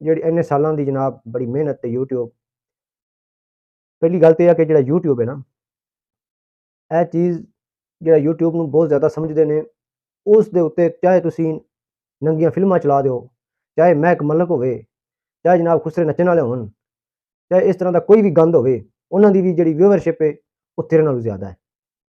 ਜਿਹੜੀ ਇੰਨੇ ਸਾਲਾਂ ਦੀ ਜਨਾਬ ਬੜੀ ਮਿਹਨਤ ਤੇ YouTube ਪਹਿਲੀ ਗੱਲ ਤੇ ਇਹ ਹੈ ਕਿ ਜਿਹੜਾ YouTube ਹੈ ਨਾ, ਇਹ ਚੀਜ਼ ਜਿਹੜਾ YouTube ਨੂੰ ਬਹੁਤ ਜ਼ਿਆਦਾ ਸਮਝਦੇ ਨੇ, ਉਸ ਦੇ ਉੱਤੇ ਚਾਹੇ ਤੁਸੀਂ ਨੰਗੀਆਂ ਫਿਲਮਾਂ ਚਲਾ ਦਿਓ, ਚਾਹੇ ਮਹਿਕ ਮਲਕ ਹੋਵੇ, ਚਾਹੇ ਜਨਾਬ ਖੁਸਰੇ ਨੱਚਣ ਵਾਲੇ ਹੋਣ, ਚਾਹੇ ਇਸ ਤਰ੍ਹਾਂ ਦਾ ਕੋਈ ਵੀ ਗੰਦ ਹੋਵੇ, ਉਹਨਾਂ ਦੀ ਵੀ ਜਿਹੜੀ ਵਿਊਅਰਸ਼ਿਪ ਹੈ ਉਹ ਤੇਰੇ ਨਾਲੋਂ ਜ਼ਿਆਦਾ ਹੈ।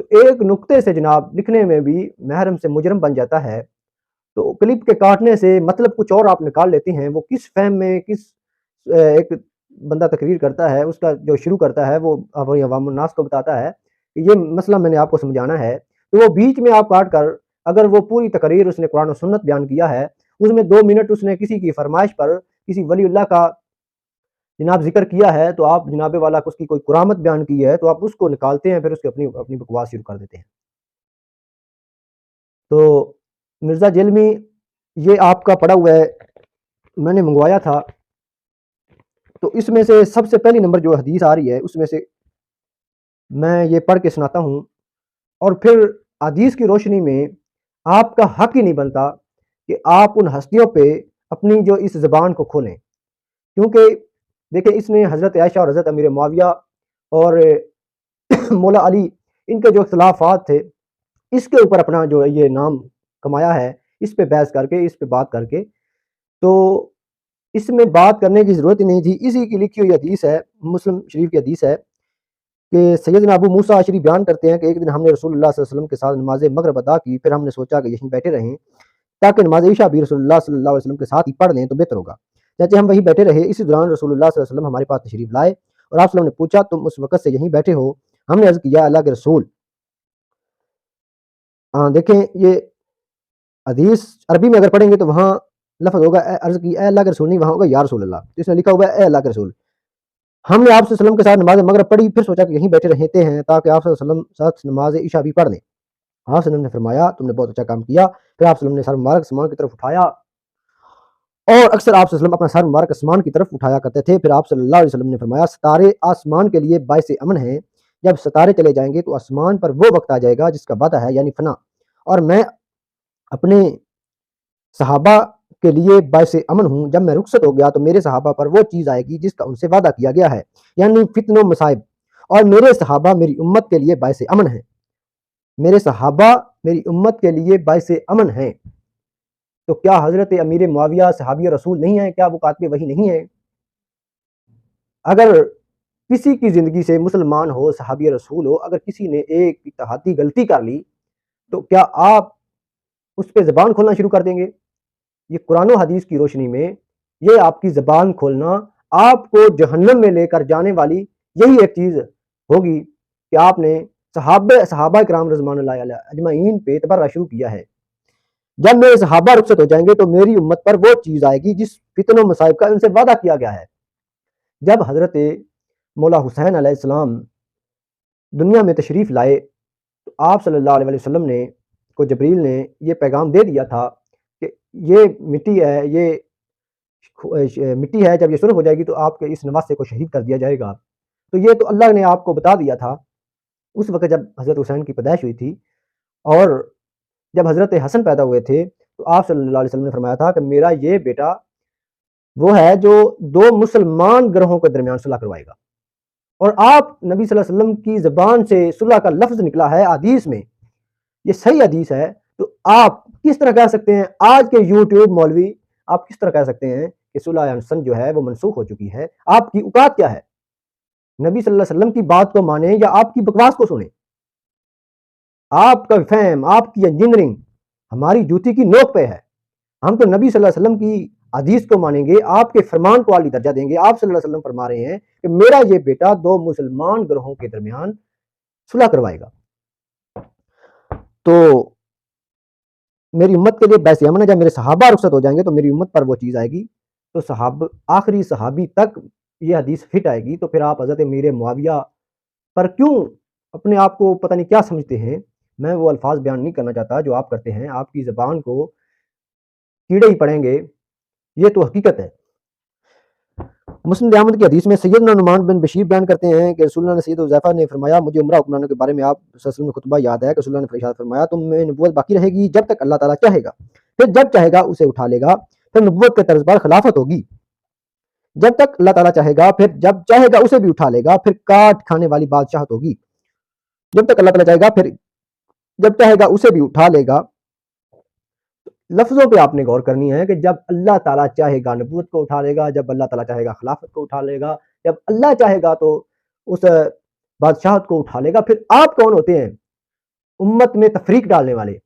تو ایک نقطے سے جناب لکھنے میں بھی محرم سے مجرم بن جاتا ہے۔ تو کلپ کے کاٹنے سے مطلب کچھ اور آپ نکال لیتے ہیں، وہ کس فہم میں کس ایک بندہ تقریر کرتا ہے، اس کا جو شروع کرتا ہے وہ عوام الناس کو بتاتا ہے کہ یہ مسئلہ میں نے آپ کو سمجھانا ہے، تو وہ بیچ میں آپ کاٹ کر اگر وہ پوری تقریر اس نے قرآن و سنت بیان کیا ہے، اس میں 2 منٹ اس نے کسی کی فرمائش پر کسی ولی اللہ کا جناب ذکر کیا ہے، تو آپ جناب والا اس کی کوئی کرامت بیان کی ہے تو آپ اس کو نکالتے ہیں، پھر اس کی اپنی بکواس شروع کر دیتے ہیں۔ تو مرزا جیلمی یہ آپ کا پڑا ہوا ہے، میں نے منگوایا تھا، تو اس میں سے سب سے پہلی نمبر جو حدیث آ رہی ہے اس میں سے میں یہ پڑھ کے سناتا ہوں، اور پھر حدیث کی روشنی میں آپ کا حق ہی نہیں بنتا کہ آپ ان ہستیوں پہ اپنی جو اس زبان کو کھولیں، کیونکہ دیکھیں اس نے حضرت عائشہ اور حضرت امیر معاویہ اور مولا علی ان کے جو اختلافات تھے اس کے اوپر اپنا جو یہ نام کمایا ہے، اس پہ بحث کر کے، اس پہ بات کر کے، تو اس میں بات کرنے کی ضرورت ہی نہیں تھی۔ اسی کی لکھی ہوئی حدیث ہے، مسلم شریف کی حدیث ہے کہ سیدنا ابو موسیٰ اشعری بیان کرتے ہیں کہ ایک دن ہم نے رسول اللہ صلی اللہ علیہ وسلم کے ساتھ نماز مغرب ادا کی، پھر ہم نے سوچا کہ یہیں بیٹھے رہیں تاکہ نماز عشاء بھی رسول اللہ صلی اللہ علیہ وسلم کے ساتھ ہی پڑھ لیں تو بہتر ہوگا۔ چنانچہ ہم وہیں بیٹھے رہے، اسی دوران رسول اللہ صلی اللہ علیہ وسلم ہمارے پاس تشریف لائے اور آپ صلی اللہ علیہ وسلم نے پوچھا تم اس وقت سے یہیں بیٹھے ہو؟ ہم نے عرض کیا اللہ کے رسول۔ دیکھیں یہ حدیث عربی میں اگر پڑھیں گے تو وہاں لفظ ہوگا عرض کی اے اللہ کے رسول، نہیں، وہاں ہوگا یا رسول اللہ، تو اس میں لکھا ہوا ہے اے اللہ کے رسول۔ ہم نے آپ صلی اللہ علیہ وسلم کے ساتھ نماز مغرب پڑھی، پھر سوچا کہ یہیں بیٹھے رہتے ہیں تاکہ آپ صلی اللہ علیہ وسلم ساتھ نماز عشاء بھی پڑھ لیں۔ آپ صلی اللہ علیہ وسلم نے فرمایا تم نے بہت اچھا کام کیا۔ پھر آپ صلی اللہ علیہ وسلم نے سر مبارک آسمان کی طرف اٹھایا، اور اکثر آپ صلی اللہ علیہ وسلم اپنا سر مبارک آسمان کی طرف اٹھایا کرتے تھے۔ پھر آپ صلی اللہ علیہ وسلم نے فرمایا ستارے آسمان کے لیے باعث امن ہیں، جب ستارے چلے جائیں گے تو آسمان پر وہ وقت آ جائے گا جس کا وعدہ ہے یعنی فنا، اور میں اپنے صحابہ کے لیے باعث امن ہوں، جب میں رخصت ہو گیا تو میرے صحابہ پر وہ چیز آئے گی جس کا ان سے وعدہ کیا گیا ہے، یعنی فتن و مصائب، اور میرے صحابہ میری امت کے لیے باعث امن ہیں، میرے صحابہ میری امت کے لیے باعث امن ہیں۔ تو کیا حضرت امیر معاویہ صحابی رسول نہیں ہیں؟ کیا وہ کاتب وحی نہیں ہیں؟ اگر کسی کی زندگی سے مسلمان ہو، صحابی رسول ہو، اگر کسی نے ایک اتحادی غلطی کر لی تو کیا آپ اس پہ زبان کھولنا شروع کر دیں گے؟ یہ قرآن و حدیث کی روشنی میں یہ آپ کی زبان کھولنا آپ کو جہنم میں لے کر جانے والی یہی ایک چیز ہوگی کہ آپ نے صحابہ کرام رضوان اللہ علیہ اجمعین پہ تبرہ شروع کیا ہے۔ جب میرے صحابہ رخصت ہو جائیں گے تو میری امت پر وہ چیز آئے گی جس فتن و مصائب کا ان سے وعدہ کیا گیا ہے۔ جب حضرت مولا حسین علیہ السلام دنیا میں تشریف لائے تو آپ صلی اللہ علیہ وسلم نے کو جبریل نے یہ پیغام دے دیا تھا کہ یہ مٹی ہے، یہ مٹی ہے، جب یہ سرخ ہو جائے گی تو آپ کے اس نواسے کو شہید کر دیا جائے گا۔ تو یہ تو اللہ نے آپ کو بتا دیا تھا اس وقت جب حضرت حسین کی پیدائش ہوئی تھی، اور جب حضرت حسن پیدا ہوئے تھے تو آپ صلی اللہ علیہ وسلم نے فرمایا تھا کہ میرا یہ بیٹا وہ ہے جو 2 مسلمان گروہوں کے درمیان صلح کروائے گا، اور آپ نبی صلی اللہ علیہ وسلم کی زبان سے صلح کا لفظ نکلا ہے حدیث میں، یہ صحیح حدیث ہے، تو آپ کس طرح کہہ سکتے ہیں آج کے یوٹیوب مولوی، آپ کس طرح کہہ سکتے ہیں کہ صلح حسن جو ہے وہ منسوخ ہو چکی ہے؟ آپ کی اوقات کیا ہے؟ نبی صلی اللہ علیہ وسلم کی بات کو مانیں یا آپ کی بکواس کو سنیں؟ آپ کا فہم، آپ کی انجینئرنگ ہماری جوتی کی نوک پہ ہے۔ ہم تو نبی صلی اللہ علیہ وسلم کی حدیث کو مانیں گے، آپ کے فرمان کو عالی درجہ دیں گے۔ آپ صلی اللہ علیہ وسلم فرما رہے ہیں کہ میرا یہ بیٹا 2 مسلمان گروہوں کے درمیان صلح کروائے گا، تو میری امت کے لیے باعث امن ہے۔ جب میرے صحابہ رخصت ہو جائیں گے تو میری امت پر وہ چیز آئے گی، تو آخری صحابی تک یہ حدیث فٹ آئے گی۔ تو پھر آپ حضرت امیر معاویہ پر کیوں اپنے آپ کو پتہ نہیں کیا سمجھتے ہیں؟ میں وہ الفاظ بیان نہیں کرنا چاہتا جو آپ کرتے ہیں، آپ کی زبان کو کیڑے ہی پڑیں گے، یہ تو حقیقت ہے۔ مسند احمد کی حدیث میں سیدنا نعمان بن بشیر بیان کرتے ہیں کہ رسول اللہ نے سید حذیفہ نے فرمایا مجھے عمرہ حکمرانوں کے بارے میں آپ صلی اللہ علیہ وسلم کا خطبہ یاد ہے کہ رسول اللہ نے ارشاد فرمایا تم میں نبوت باقی رہے گی جب تک اللہ تعالیٰ چاہے گا، پھر جب چاہے گا اسے اٹھا لے گا، پھر نبوت کے طرز پر خلافت ہوگی، جب تک اللہ تعالیٰ چاہے گا، پھر جب چاہے گا اسے بھی اٹھا لے گا، پھر کاٹ کھانے والی بادشاہت ہوگی، جب تک اللہ تعالیٰ چاہے گا، پھر جب چاہے گا اسے بھی اٹھا لے گا۔ لفظوں پہ آپ نے غور کرنی ہے کہ جب اللہ تعالیٰ چاہے گا نبوت کو اٹھا لے گا، جب اللہ تعالیٰ چاہے گا خلافت کو اٹھا لے گا، جب اللہ چاہے گا تو اس بادشاہت کو اٹھا لے گا۔ پھر آپ کون ہوتے ہیں امت میں تفریق ڈالنے والے.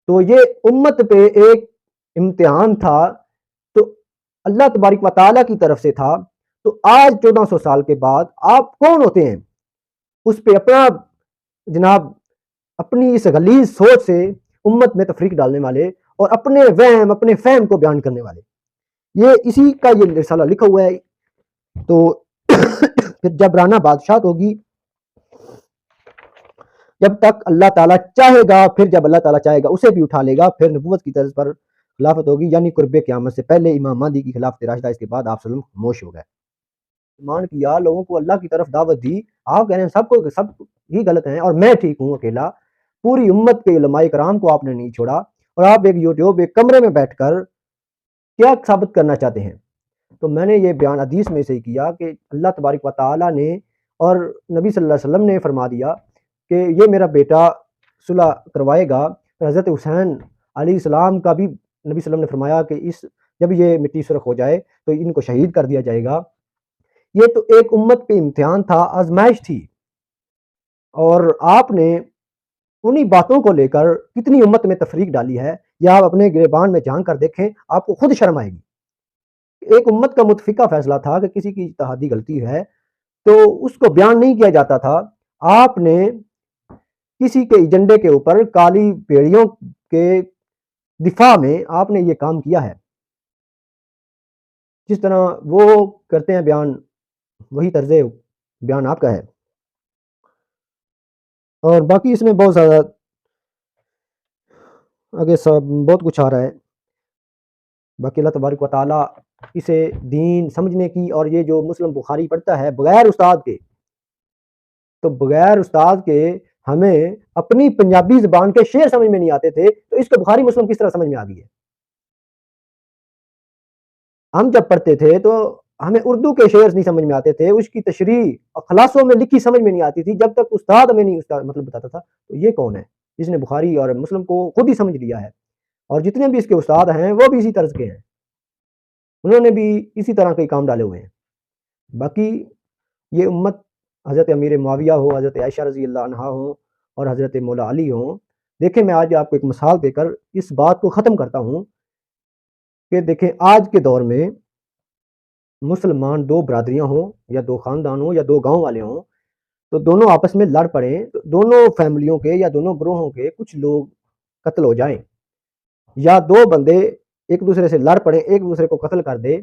تو یہ امت پہ ایک امتحان تھا، تو اللہ تبارک و تعالیٰ کی طرف سے تھا. تو آج 1400 سال کے بعد آپ کون ہوتے ہیں اس پہ اپنا جناب اپنی اس غلیظ سوچ سے امت میں تفریق ڈالنے والے اور اپنے وہم اپنے فہم کو بیان کرنے والے. یہ اسی کا یہ رسالہ لکھا ہوا ہے. تو پھر جبرانہ بادشاہت ہوگی جب تک اللہ تعالیٰ چاہے گا، پھر جب اللہ تعالیٰ چاہے گا اسے بھی اٹھا لے گا. پھر نبوت کی طرز پر خلافت ہوگی، یعنی قرب قیامت سے پہلے امام مہدی کی خلافت راشدہ، اس کے بعد آپ صلی اللہ علیہ وسلم خاموش ہو گئے. ایمان کیا، لوگوں کو اللہ کی طرف دعوت دی، آپ کہہ رہے ہیں سب ہی غلط ہیں اور میں ٹھیک ہوں اکیلا. پوری امت کے علماء کرام کو آپ نے نہیں چھوڑا، اور آپ ایک یوٹیوب ایک کمرے میں بیٹھ کر کیا ثابت کرنا چاہتے ہیں؟ تو میں نے یہ بیان حدیث میں سے کیا کہ اللہ تبارک و تعالیٰ نے اور نبی صلی اللہ علیہ وسلم نے فرما دیا کہ یہ میرا بیٹا صلح کروائے گا. حضرت حسین علیہ السلام کا بھی نبی صلی اللہ علیہ وسلم نے فرمایا کہ جب یہ مٹی سرخ ہو جائے تو ان کو شہید کر دیا جائے گا. یہ تو ایک امت پہ امتحان تھا، آزمائش تھی، اور آپ نے انہی باتوں کو لے کر کتنی امت میں تفریق ڈالی ہے. یا آپ اپنے گریبان میں جھانک کر دیکھیں، آپ کو خود شرم آئے گی. ایک امت کا متفقہ فیصلہ تھا کہ کسی کی اجتہادی غلطی ہے تو اس کو بیان نہیں کیا جاتا تھا. آپ نے کسی کے ایجنڈے کے اوپر کالی پیڑیوں کے دفاع میں آپ نے یہ کام کیا ہے. جس طرح وہ کرتے ہیں بیان، وہی طرز بیان آپ کا ہے. اور باقی اس میں بہت زیادہ آگے بہت کچھ آ رہا ہے. باقی اللہ تبارک و تعالیٰ اسے دین سمجھنے کی، اور یہ جو مسلم بخاری پڑھتا ہے بغیر استاد کے، تو بغیر استاد کے ہمیں اپنی پنجابی زبان کے شعر سمجھ میں نہیں آتے تھے، تو اس کو بخاری مسلم کس طرح سمجھ میں آ گئی ہے؟ ہم جب پڑھتے تھے تو ہمیں اردو کے شعر نہیں سمجھ میں آتے تھے، اس کی تشریح اور خلاصوں میں لکھی سمجھ میں نہیں آتی تھی جب تک استاد ہمیں نہیں استاد مطلب بتاتا تھا. تو یہ کون ہے جس نے بخاری اور مسلم کو خود ہی سمجھ لیا ہے؟ اور جتنے بھی اس کے استاد ہیں وہ بھی اسی طرز کے ہیں، انہوں نے بھی اسی طرح کے کام ڈالے ہوئے ہیں. باقی یہ امت حضرت امیر معاویہ ہو، حضرت عائشہ رضی اللہ عنہا ہوں، اور حضرت مولا علی ہوں. دیکھیں میں آج آپ کو ایک مثال دے کر اس بات کو ختم کرتا ہوں کہ دیکھیں آج کے دور میں مسلمان دو برادریاں ہوں یا دو خاندان ہوں یا دو گاؤں والے ہوں، تو دونوں آپس میں لڑ پڑیں، تو دونوں فیملیوں کے یا دونوں گروہوں کے کچھ لوگ قتل ہو جائیں، یا دو بندے ایک دوسرے سے لڑ پڑے، ایک دوسرے کو قتل کر دے.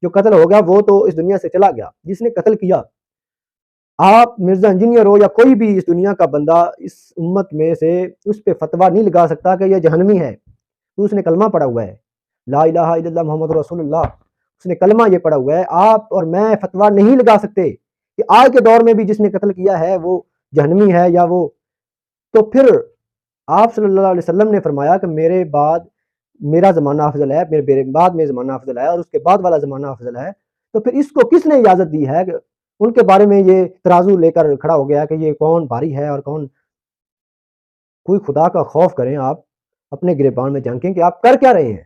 جو قتل ہو گیا وہ تو اس دنیا سے چلا گیا، جس نے قتل کیا، آپ مرزا انجینئر ہو یا کوئی بھی اس دنیا کا بندہ اس امت میں سے اس پہ فتویٰ نہیں لگا سکتا کہ یہ جہنمی ہے. تو اس نے کلمہ پڑھا ہوا ہے، لا الہ الا اللہ محمد رسول اللہ، اس نے کلمہ یہ پڑھا ہوا ہے. آپ اور میں فتویٰ نہیں لگا سکتے کہ آج کے دور میں بھی جس نے قتل کیا ہے وہ جہنمی ہے یا وہ. تو پھر آپ صلی اللہ علیہ وسلم نے فرمایا کہ میرے بعد میرا زمانہ افضل ہے، میرے بعد میں زمانہ افضل ہے، اور اس کے بعد والا زمانہ افضل ہے. تو پھر اس کو کس نے اجازت دی ہے کہ ان کے بارے میں یہ ترازو لے کر کھڑا ہو گیا کہ یہ کون بھاری ہے اور کون؟ کوئی خدا کا خوف کریں، آپ اپنے گریبان میں جھانکیں کہ آپ کر کیا رہے ہیں.